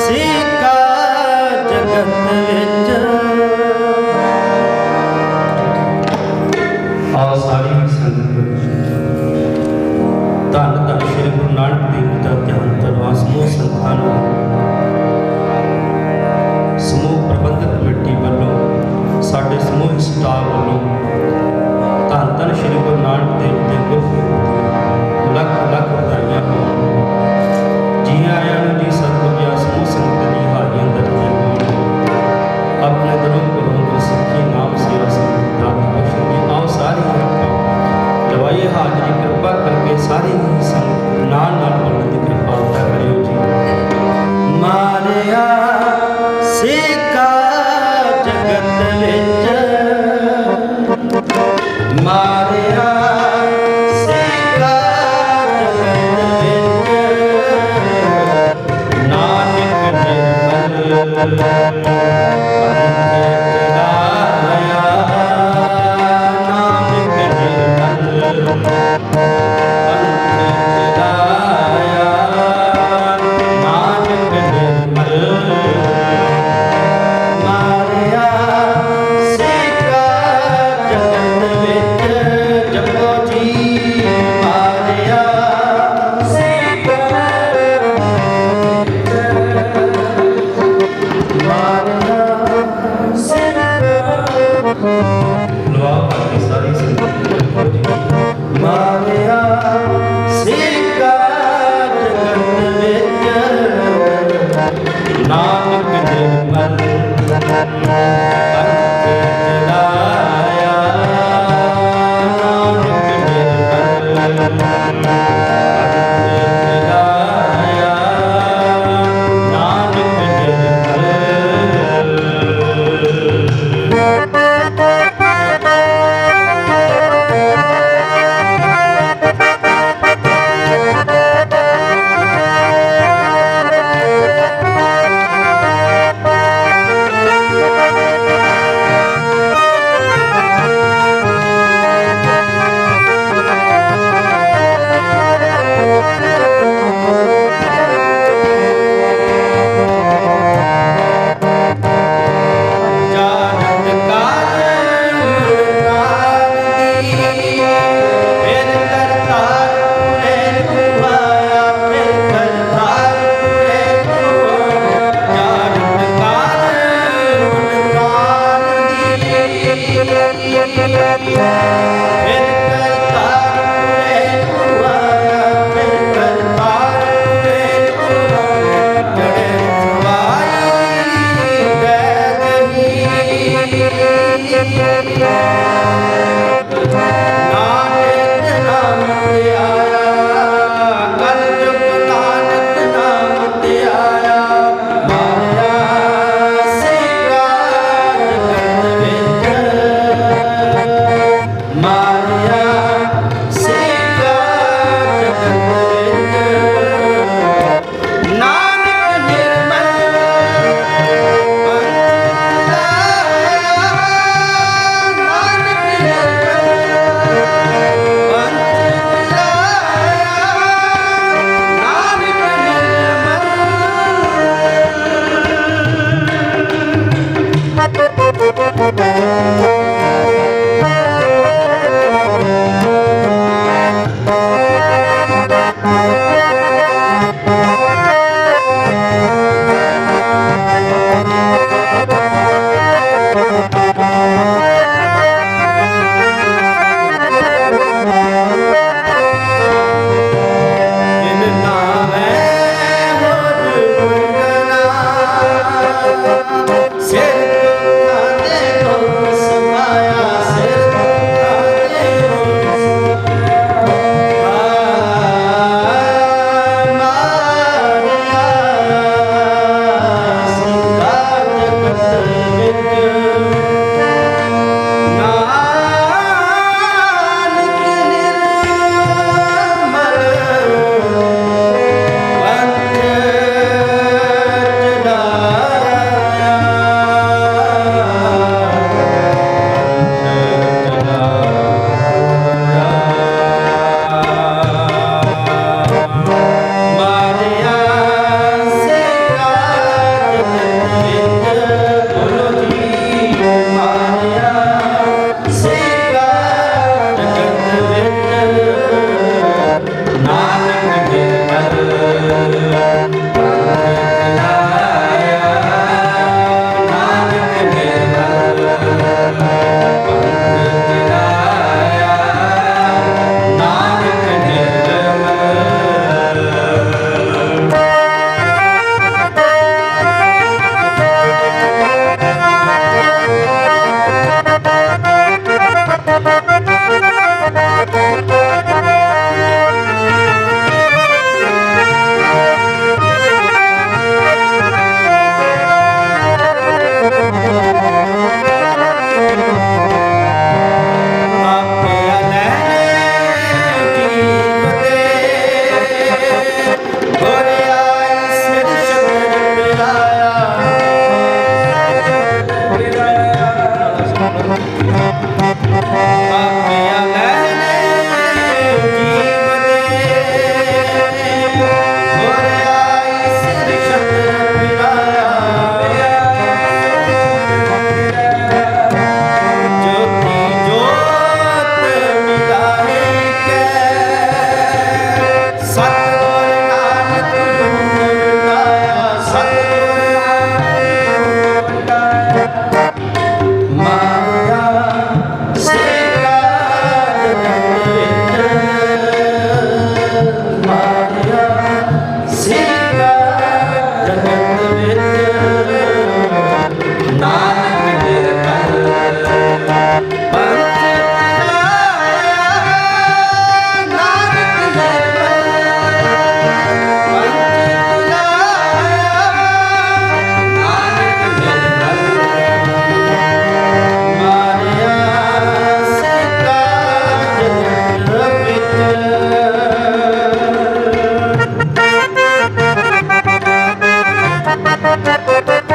ਸਿੱਕਾ ਜਗਤ ਵਿੱਚ। ਆਓ ਸਾਰੀ ਸੰਗਤ ਧੰਨ ਧੰਨ ਸ਼੍ਰੀ ਗੁਰੂ ਨਾਨਕ ਦੇਵ ਜੀ ਦਾ ਧਿਆਨ ਕਰਵਾ। ਸਮੂਹ ਸੰਗਤਾਂ ਨੂੰ ਸਮੂਹ ਪ੍ਰਬੰਧਕ ਕਮੇਟੀ ਵੱਲੋਂ, ਸਾਡੇ ਸਮੂਹ ਸਟਾਫ ਵੱਲੋਂ ਧੰਨ ਧੰਨ ਸ਼੍ਰੀ ਗੁਰੂ ਨਾਨਕ ਦੇਵ ਦੇ ਗੁਰਪੁਰਬ ਦੀਆਂ ਲੱਖ ਲੱਖ ਵਧਾਈਆਂ ਹੋਣ। ਜੀ ਆਇਆਂ ਨੂੰ ਜੀ। ਸਤਿਗੁਰ ਜੀ ਸਮੂਹ ਸੰਗਤ ਦੀ ਹਾਜ਼ਰੀਆਂ ਦਰਜੀਆਂ ਹੋਣ। ਆਪਣੇ ਦਰੋਂ ਕੋਲੋਂ ਗੁਰਸਿੱਖੀ ਨਾਮ ਸੇਵਾ ਸੰਗਤ ਦਾ ਬਖਸ਼ਣ ਜੀ। ਆਓ ਸਾਰੀ ਆਪਾਂ ਲਵਾਈਏ ਹਾਜ਼ਰੀ। ਕਿਰਪਾ ਕਰਕੇ ਸਾਰੀ ਸੰਗਤ ਨਾਲ ਨਾਲ ਬੋਲਣ ਦੀ ਕਿਰਪਾਲਤਾ ਕਰਿਓ ਜੀ। ਮਾਰਿਆ ਸਿੱਕਾ ਜਗਤ ਵਿੱਚ, ਮਾਰਿਆ ਸਿੱਕਾ ਜਗਤ ਵਿੱਚ, ਨਾਨਕ ਨਿਰਮਲ दिखाया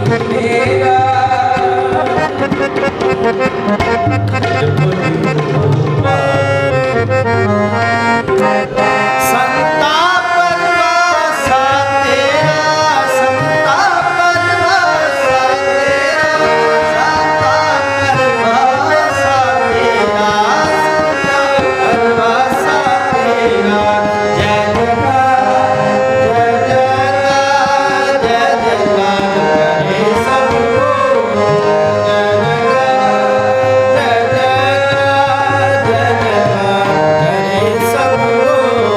मेरा संता परवासा तेरा, संता परवासा तेरा, संता परवासा तेरा, संता परवासा तेरा। जय जयकार जय जयकार जय जयकार करे सब लोग। जय जयकार जय जयकार करे सब लोग।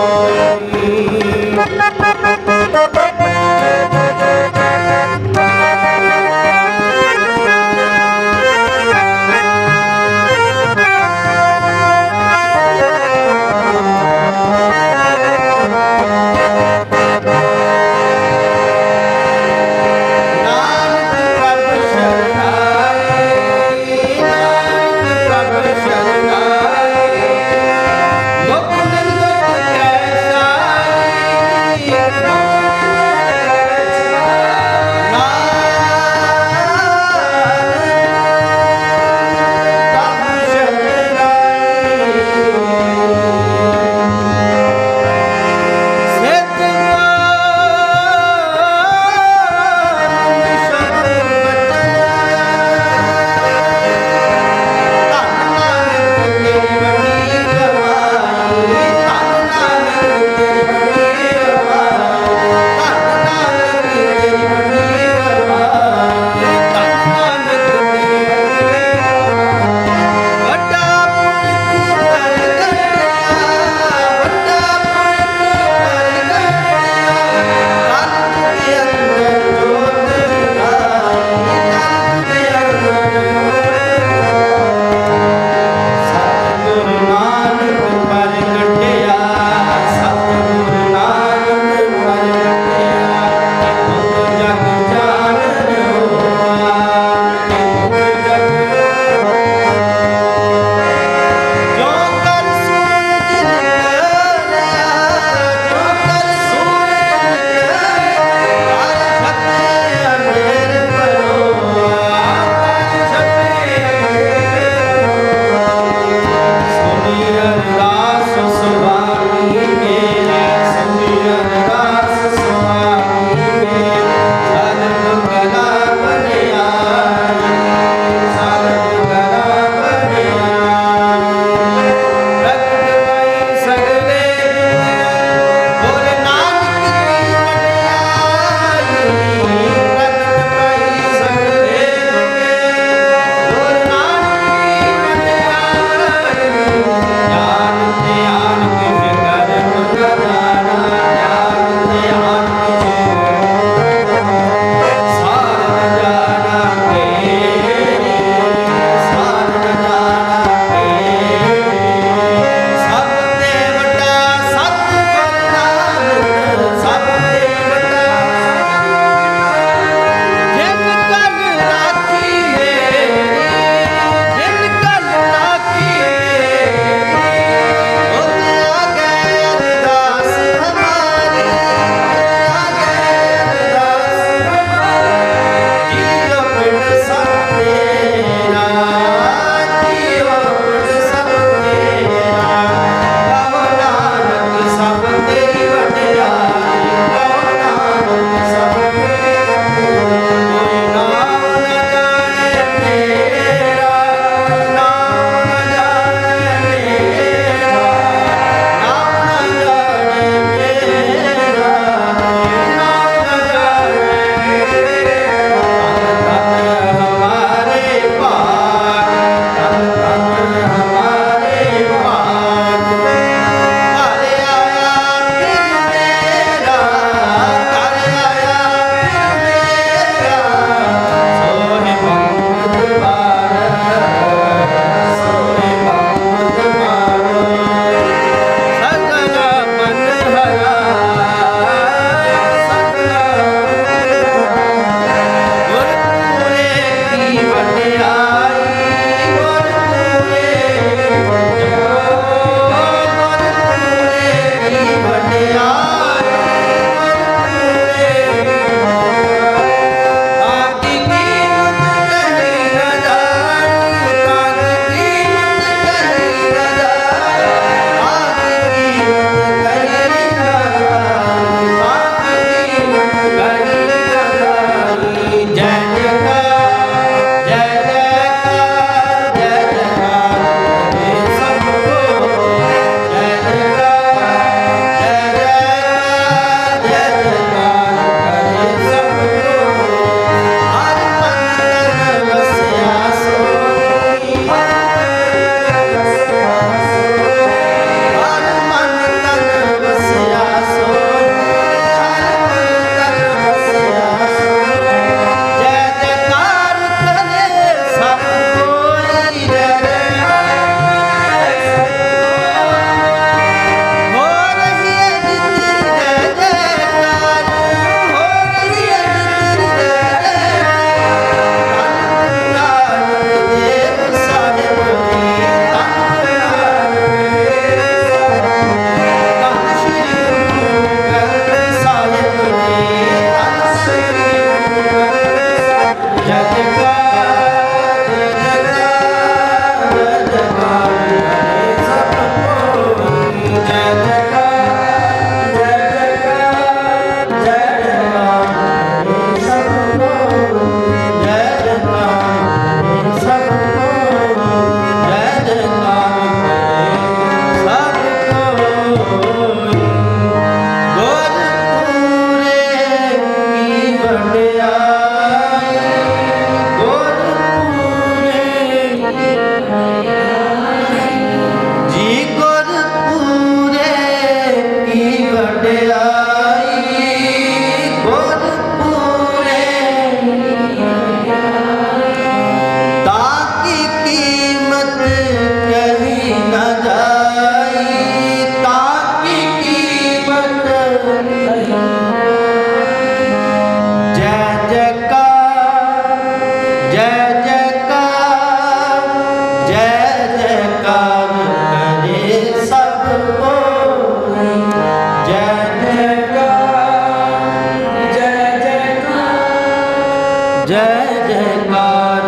जय जयकार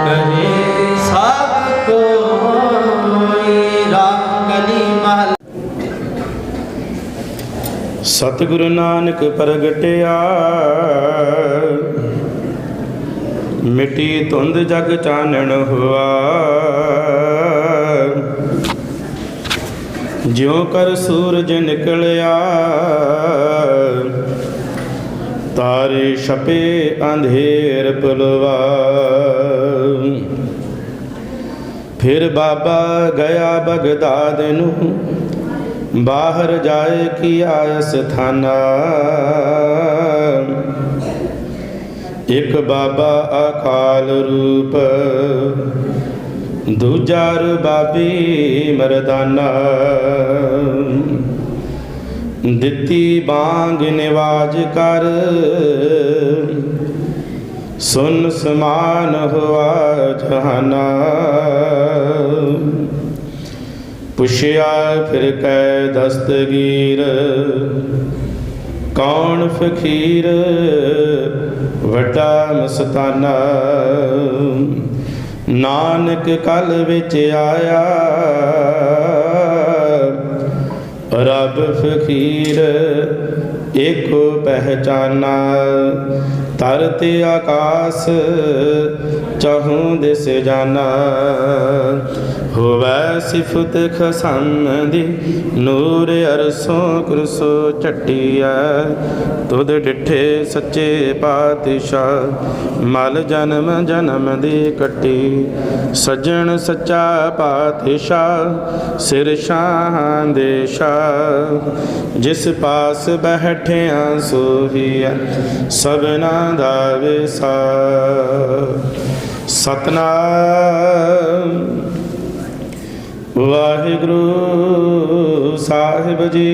करे सब कोई। राम कली महल। सतगुरु नानक प्रगटिया मिटी धुंध जग चानण हुआ। ज्यों कर सूरज निकलिया तारे छपे अंधेर पुलवा। फिर बाबा गया बगदाद नू बाहर जाए किया स्थाना। एक बाबा अकाल रूप दूजा रुबाबी मरदाना। दिती बांग निवाज कर सुन समान हुआ जहाना। पुछया फिर कै दस्तगीर कौन फकीर वड्डा मस्ताना। नानक कल विच आया रब फकीर एको पहचाना। तरते आकाश चहूँ दिस जाना। होवै सिफत खसम दी नूर अरसों कुरसो चट्टिया। तुद डिठे सच्चे पातशाह मल जन्म जन्म दी कट्टी। सज्जन सच्चा पातशाह सिर शाह दे शाह। जिस पास बैठिया सोहिया सबना दा विसा। सतनाम वाहिगुरु साहिब जी।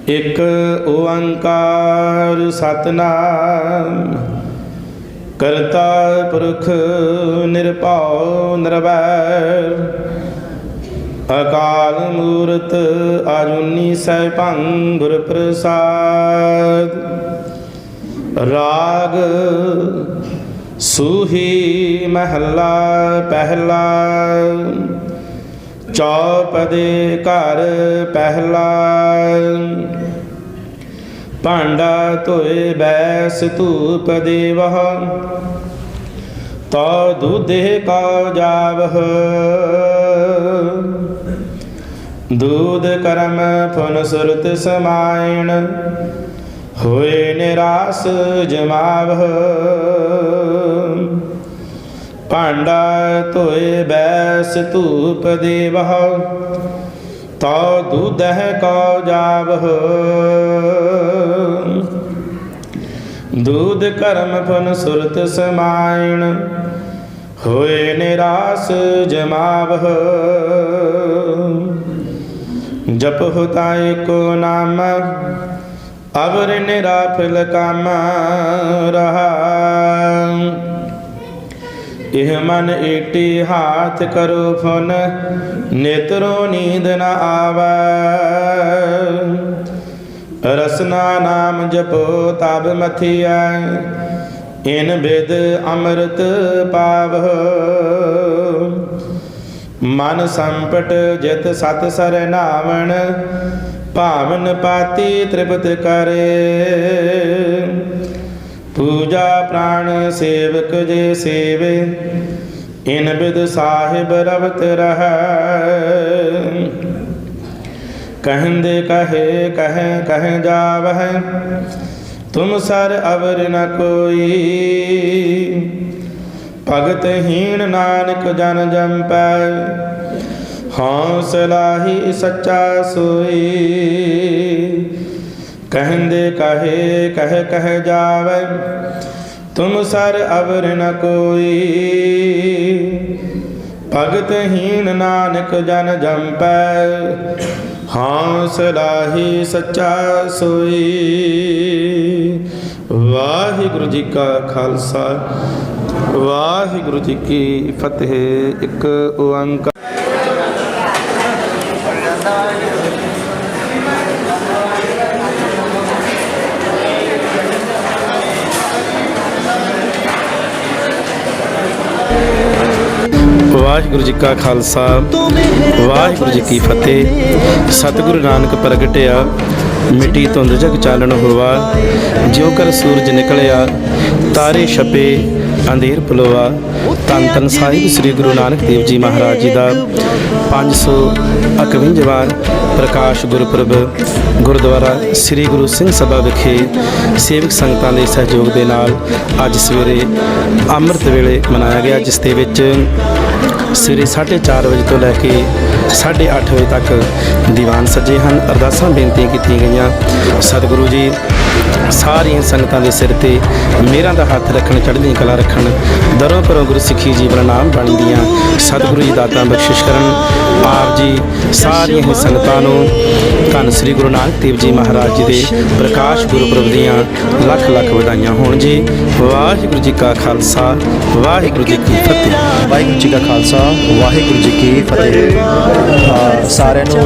एक ओंकार सतनाम करता पुरख निरभउ निरवैर। अकाल मूरत आजुनी सैभं गुर प्रसाद। राग सूही महला पहला चौपदे घर पहला। भांडा धोए बैस धूप देवह तो दूधे का जावह। दूध करम फुन सुरत समायण होए निरास जमावह। भांडा धोए बैस धूप देवह तो दूधह को जावह। दूध कर्म फुन सुरत समायण होए निरास जमावह। जप होता एको नाम अवर निराफल काम रहा। इह मन ईटी हाथ करो फुन नेत्रों नींद न आवा। रसना नाम जपो तब मथिया इन बिद अमृत पावह। मन संपट जित सत सरनावण भावन पाती तृप्त करे। पूजा प्राण सेवक जे सेवे इन बिद साहिब रवत रह। कहंदे कहे कह कह जावह तुम सर अवर न कोई। भगत हीन नानक जन जंपै हौसला ही सच्चा सोई। कहंदे कहे कह जावे तुम सर अवर न कोई। भगत हीन नानक जन जंपै हौसला ही सच्चा सोई। वाहिगुरु जी का खालसा वाहिगुरु जी की फतेह। एक ओंकार। ਵਾਹਿਗੁਰੂ ਜੀ ਕਾ ਖਾਲਸਾ ਵਾਹਿਗੁਰੂ ਜੀ ਕੀ ਫਤਿਹ। ਸਤਿਗੁਰੂ ਨਾਨਕ ਪ੍ਰਗਟਿਆ ਮਿੱਟੀ ਧੁੰਦ ਜਗ ਚਾਲਣ ਹੋਵਾ, ਜਿਉ ਕਰ ਸੂਰਜ ਨਿਕਲਿਆ ਤਾਰੇ ਛਪੇ ਅੰਧੇਰ ਪਲੋਆ। ਧੰਨ ਧੰਨ ਸਾਹਿਬ ਸ੍ਰੀ ਗੁਰੂ ਨਾਨਕ ਦੇਵ ਜੀ ਮਹਾਰਾਜ ਜੀ ਦਾ 551ਵਾਂ ਪ੍ਰਕਾਸ਼ ਗੁਰਪੁਰਬ ਗੁਰਦੁਆਰਾ ਸ੍ਰੀ ਗੁਰੂ ਸਿੰਘ ਸਭਾ ਵਿਖੇ ਸੇਵਕ ਸੰਗਤਾਂ ਦੇ ਸਹਿਯੋਗ ਦੇ ਨਾਲ ਅੱਜ ਸਵੇਰੇ ਅੰਮ੍ਰਿਤ ਵੇਲੇ ਮਨਾਇਆ ਗਿਆ, ਜਿਸ ਦੇ ਵਿੱਚ ਸਵੇਰੇ 4:30 ਵਜੇ ਤੋਂ ਲੈ ਕੇ 8:30 ਵਜੇ ਤੱਕ ਦੀਵਾਨ ਸੱਜੇ ਹਨ। ਅਰਦਾਸਾਂ ਬੇਨਤੀਆਂ ਕੀਤੀਆਂ ਗਈਆਂ। ਸਤਿਗੁਰੂ ਜੀ ਸਾਰੀਆਂ ਸੰਗਤਾਂ ਦੇ ਸਿਰ ਤੇ ਮਿਹਰਾਂ ਦਾ ਹੱਥ ਰੱਖਣ, ਚੜ੍ਹਦੀ ਕਲਾ ਰੱਖਣ, ਦਰੋਂ ਪਰੋਂ ਗੁਰੂ ਸਿੱਖੀ ਜੀਵਨ ਨਾਮ ਬਣਦੀਆਂ। ਸਤਿਗੁਰੂ ਜੀ ਦਾਤਾਂ ਬਖਸ਼ਿਸ਼ ਕਰਨ। ਆਪ ਜੀ ਸਾਰੀਆਂ ਹੀ ਸੰਗਤਾਂ ਨੂੰ ਧੰਨ ਸ੍ਰੀ ਗੁਰੂ ਨਾਨਕ ਦੇਵ ਜੀ ਮਹਾਰਾਜ ਜੀ ਦੇ ਪ੍ਰਕਾਸ਼ ਗੁਰਪੁਰਬ ਦੀਆਂ ਲੱਖ ਲੱਖ ਵਧਾਈਆਂ ਹੋਣ ਜੀ। ਵਾਹਿਗੁਰੂ ਜੀ ਕਾ ਖਾਲਸਾ ਵਾਹਿਗੁਰੂ ਜੀ ਕੀ ਫਤਿਹ। ਵਾਹਿਗੁਰੂ ਜੀ ਕਾ ਖਾਲਸਾ ਵਾਹਿਗੁਰੂ ਜੀ ਕੀ ਫਤਿਹ। ਸਾਰਿਆਂ ਨੂੰ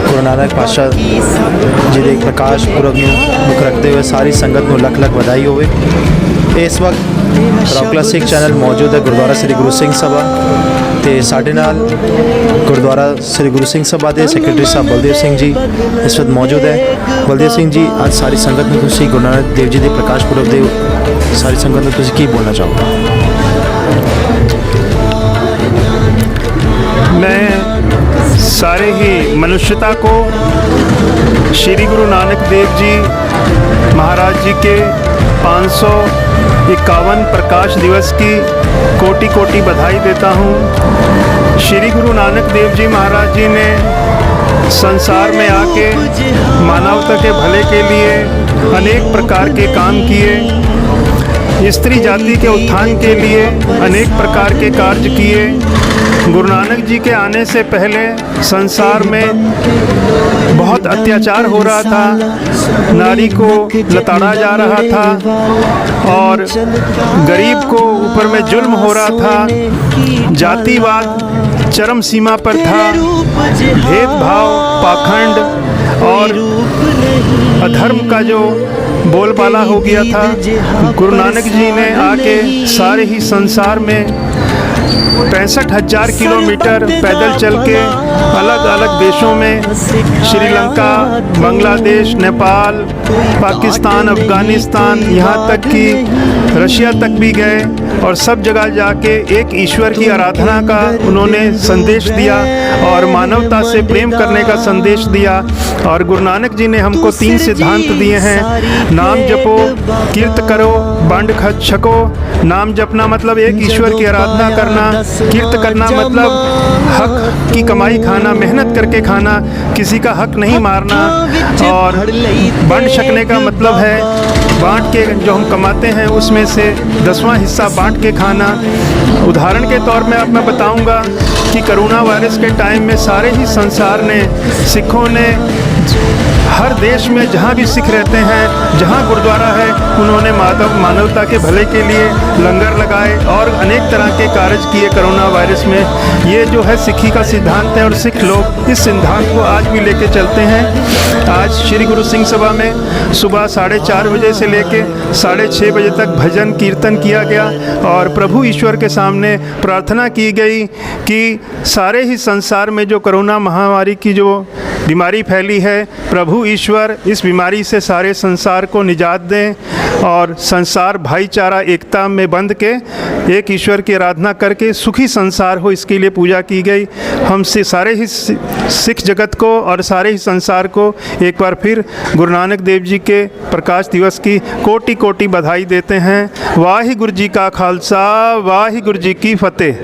ਗੁਰੂ ਨਾਨਕ ਪਾਤਸ਼ਾਹ ਜੀ ਦੇ ਪ੍ਰਕਾਸ਼ ਪੁਰਬ ਨੂੰ ਮੁੱਖ ਰੱਖਦੇ ਹੋਏ ਸਾਰੀ ਸੰਗਤ ਨੂੰ ਲੱਖ ਲੱਖ ਵਧਾਈ ਹੋਵੇ। ਇਸ ਵਕਤ ਰੌਕਲਾ ਸਿੱਖ ਚੈਨਲ ਮੌਜੂਦ ਹੈ ਗੁਰਦੁਆਰਾ ਸ੍ਰੀ ਗੁਰੂ ਸਿੰਘ ਸਭਾ, ਤੇ ਸਾਡੇ ਨਾਲ ਗੁਰਦੁਆਰਾ ਸ੍ਰੀ ਗੁਰੂ ਸਿੰਘ ਸਭਾ ਦੇ ਸੈਕਟਰੀ ਸਾਹਿਬ ਬਲਦੇਵ ਸਿੰਘ ਜੀ ਇਸ ਵਕਤ ਮੌਜੂਦ ਹੈ। ਬਲਦੇਵ ਸਿੰਘ ਜੀ, ਅੱਜ ਸਾਰੀ ਸੰਗਤ ਨੂੰ ਤੁਸੀਂ ਗੁਰੂ ਨਾਨਕ ਦੇਵ ਜੀ ਦੇ ਪ੍ਰਕਾਸ਼ ਪੁਰਬ ਦੇ ਸਾਰੀ ਸੰਗਤ ਨੂੰ ਤੁਸੀਂ ਕੀ ਬੋਲਣਾ ਚਾਹੋਗੇ? मैं सारे ही मनुष्यता को श्री गुरु नानक देव जी महाराज जी के 551 प्रकाश दिवस की कोटि कोटि बधाई देता हूँ। श्री गुरु नानक देव जी महाराज जी ने संसार में आके मानवता के भले के लिए अनेक प्रकार के काम किए। स्त्री जाति के उत्थान के लिए अनेक प्रकार के कार्य किए। गुरु नानक जी के आने से पहले संसार में बहुत अत्याचार हो रहा था, नारी को लताड़ा जा रहा था और गरीब को ऊपर में जुल्म हो रहा था, जातिवाद चरम सीमा पर था, भेदभाव, पाखंड और अधर्म का जो बोलबाला हो गया था। गुरु नानक जी ने आके सारे ही संसार में 65,000 किलोमीटर पैदल चल के अलग अलग देशों में श्रीलंका, बांग्लादेश, नेपाल, पाकिस्तान, अफ़गानिस्तान, यहाँ तक कि रशिया तक भी गए और सब जगह जाके एक ईश्वर की आराधना का उन्होंने संदेश दिया और मानवता से प्रेम करने का संदेश दिया। और गुरु नानक जी ने हमको 3 सिद्धांत दिए हैं। नाम जपो, कीर्त करो, बांड छको। नाम जपना मतलब एक ईश्वर की आराधना करना, कीर्त करना मतलब हक की कमाई खाना, मेहनत करके खाना, किसी का हक नहीं मारना। और बांट छकने का मतलब है बांट के जो हम कमाते हैं उसमें से 10वां हिस्सा बांट के खाना। उदाहरण के तौर में अब मैं बताऊंगा कि कोरोना वायरस के टाइम में सारे ही संसार ने, सिखों ने, हर देश में जहाँ भी सिख रहते हैं, जहाँ गुरुद्वारा है, उन्होंने मानवता के भले के लिए लंगर लगाए और अनेक तरह के कार्य किए कोरोना वायरस में। ये जो है सिक्खी का सिद्धांत है और सिख लोग इस सिद्धांत को आज भी लेके चलते हैं। आज श्री गुरु सिंह सभा में सुबह 4:30 बजे से लेके 6:30 बजे तक भजन कीर्तन किया गया और प्रभु ईश्वर के सामने प्रार्थना की गई कि सारे ही संसार में जो कोरोना महामारी की जो बीमारी फैली है, प्रभु ईश्वर इस बीमारी से सारे संसार को निजात दें और संसार भाईचारा एकता में बंध के एक ईश्वर की आराधना करके सुखी संसार हो, इसके लिए पूजा की गई। हम से सारे ही सिख जगत को और सारे ही संसार को एक बार फिर गुरु नानक देव जी के प्रकाश दिवस की कोटि कोटि बधाई देते हैं। वाहिगुरु जी का खालसा वाहिगुरु जी की फतेह।